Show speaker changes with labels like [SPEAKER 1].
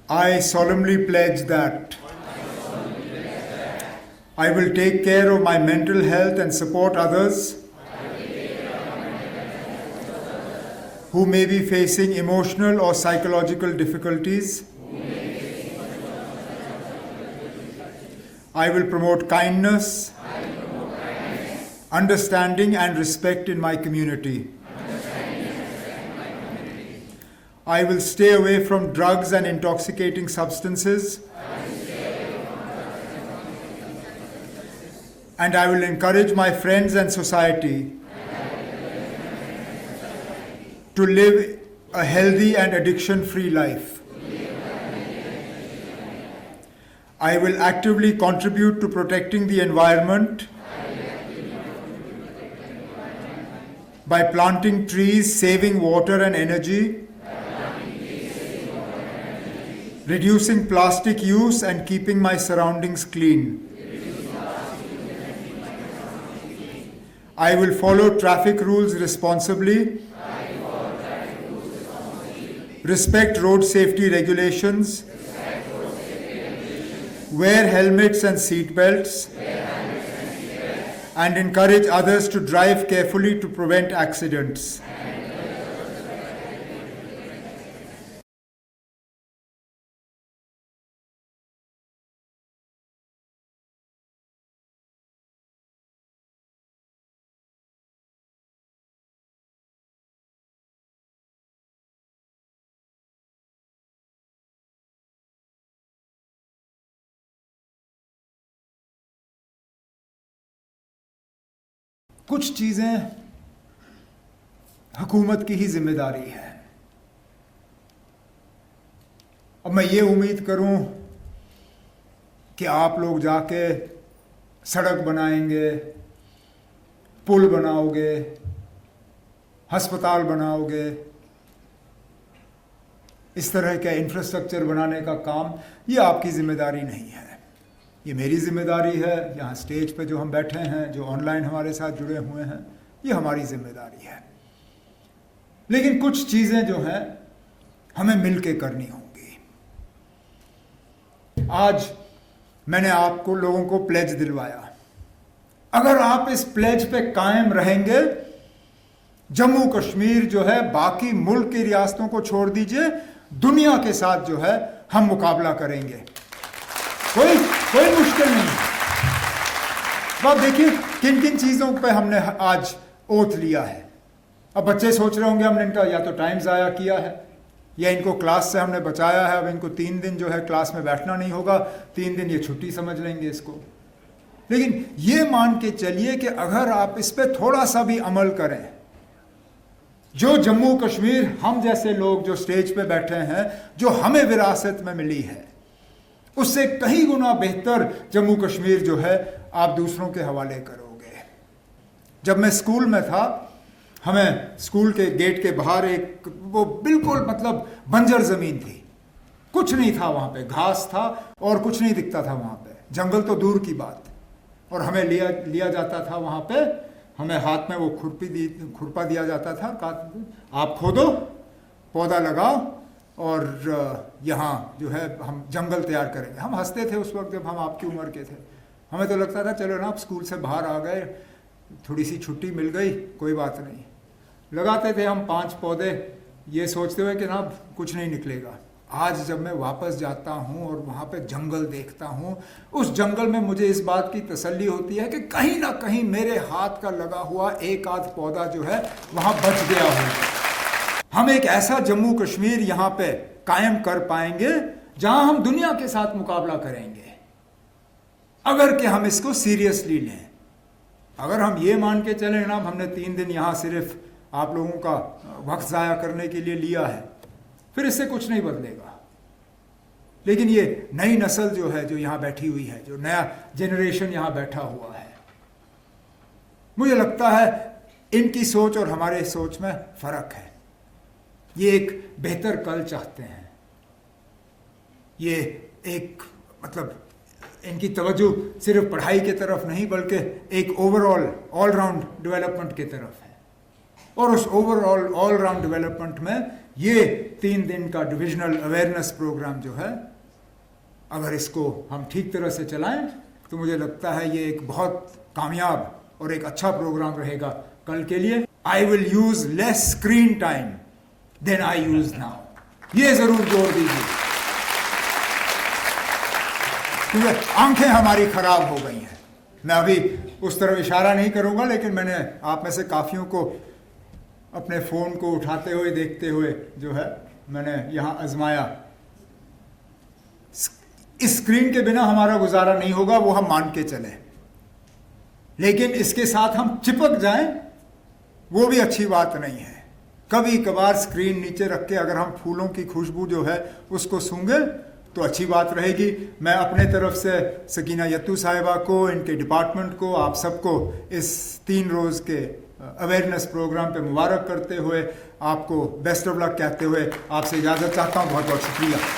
[SPEAKER 1] I solemnly pledge that I will take care of my mental health and support others who may be facing emotional or psychological difficulties. I will promote kindness, understanding and respect in my community. I will stay away from drugs and intoxicating substances. And I will encourage my friends and society to live a healthy and addiction-free life. I will actively contribute to protecting the environment by planting trees, saving water and energy, reducing plastic use and keeping my surroundings clean. I will follow traffic rules responsibly, respect road safety regulations, wear helmets and seat belts, and encourage others to drive carefully to prevent accidents. कुछ चीज़ें हुकूमत की ही जिम्मेदारी है। अब मैं ये उम्मीद करूं कि आप लोग जाके सड़क बनाएंगे, पुल बनाओगे, अस्पताल बनाओगे, इस तरह के इंफ्रास्ट्रक्चर बनाने का काम, ये आपकी जिम्मेदारी नहीं है, ये मेरी जिम्मेदारी है। यहाँ स्टेज पे जो हम बैठे हैं, जो ऑनलाइन हमारे साथ जुड़े हुए हैं, ये हमारी जिम्मेदारी है। लेकिन कुछ चीज़ें जो हैं हमें मिलके करनी होंगी। आज मैंने आपको लोगों को प्लेज दिलवाया, अगर आप इस प्लेज पे कायम रहेंगे, जम्मू कश्मीर जो है बाकी मुल्क की रियासतों को छोड़ दीजिए, दुनिया के साथ जो है हम मुकाबला करेंगे। कोई मुश्किल नहीं। अब देखिए किन किन चीज़ों पे हमने आज ओथ लिया है। अब बच्चे सोच रहे होंगे हमने इनका या तो टाइम ज़ाया किया है या इनको क्लास से हमने बचाया है, अब इनको 3 दिन जो है क्लास में बैठना नहीं होगा, 3 दिन ये छुट्टी समझ लेंगे इसको। लेकिन ये मान के चलिए कि अगर आप इस पर थोड़ा सा भी अमल करें, जो जम्मू कश्मीर हम जैसे लोग जो स्टेज पे बैठे हैं, जो हमें विरासत में मिली है, उससे कई गुना बेहतर जम्मू कश्मीर जो है आप दूसरों के हवाले करोगे। जब मैं स्कूल में था, हमें स्कूल के गेट के बाहर एक वो बिल्कुल मतलब बंजर ज़मीन थी, कुछ नहीं था वहाँ पे, घास था और कुछ नहीं दिखता था वहाँ पे, जंगल तो दूर की बात। और हमें लिया जाता था वहाँ पे, हमें हाथ में वो खुरपा दिया जाता था, आप खोदो, पौधा लगाओ और यहाँ जो है हम जंगल तैयार करेंगे। हम हंसते थे उस वक्त जब हम आपकी उम्र के थे, हमें तो लगता था चलो ना आप स्कूल से बाहर आ गए, थोड़ी सी छुट्टी मिल गई, कोई बात नहीं। लगाते थे हम 5 पौधे, ये सोचते हुए कि ना कुछ नहीं निकलेगा। आज जब मैं वापस जाता हूँ और वहाँ पे जंगल देखता हूँ, उस जंगल में मुझे इस बात की तसल्ली होती है कि कहीं ना कहीं मेरे हाथ का लगा हुआ एक आध पौधा जो है वहाँ बच गया होगा। हम एक ऐसा जम्मू कश्मीर यहाँ पे कायम कर पाएंगे जहाँ हम दुनिया के साथ मुकाबला करेंगे, अगर कि हम इसको सीरियसली लें। अगर हम ये मान के चलें ना हमने 3 दिन यहाँ सिर्फ आप लोगों का वक्त ज़ाया करने के लिए लिया है, फिर इससे कुछ नहीं बदलेगा। लेकिन ये नई नस्ल जो है, जो यहाँ बैठी हुई है, जो नया जनरेशन यहाँ बैठा हुआ है, मुझे लगता है इनकी सोच और हमारे सोच में फ़र्क है। ये एक बेहतर कल चाहते हैं, ये एक मतलब इनकी तवज्जो सिर्फ पढ़ाई की तरफ नहीं बल्कि एक ओवरऑल ऑल राउंड डेवलपमेंट की तरफ है। और उस ओवरऑल ऑल राउंड डेवलपमेंट में ये 3 दिन का डिविजनल अवेयरनेस प्रोग्राम जो है, अगर इसको हम ठीक तरह से चलाएं तो मुझे लगता है ये एक बहुत कामयाब और एक अच्छा प्रोग्राम रहेगा कल के लिए। I will use less screen time than I use now, ये जरूर जोर दीजिए, क्योंकि आंखें हमारी खराब हो गई हैं। मैं अभी उस तरफ इशारा नहीं करूंगा, लेकिन मैंने आप में से काफियों को अपने फोन को उठाते हुए देखते हुए जो है मैंने यहां आजमाया। इस स्क्रीन के बिना हमारा गुजारा नहीं होगा, वो हम मान के चले, लेकिन इसके साथ हम चिपक जाएं वो भी अच्छी बात नहीं है। कभी कभार स्क्रीन नीचे रख के अगर हम फूलों की खुशबू जो है उसको सूंघे तो अच्छी बात रहेगी। मैं अपने तरफ से सकीना यत्तू साहिबा को, इनके डिपार्टमेंट को, आप सबको इस 3 रोज़ के अवेयरनेस प्रोग्राम पे मुबारक करते हुए, आपको बेस्ट ऑफ लक कहते हुए आपसे इजाज़त चाहता हूँ। बहुत बहुत शुक्रिया।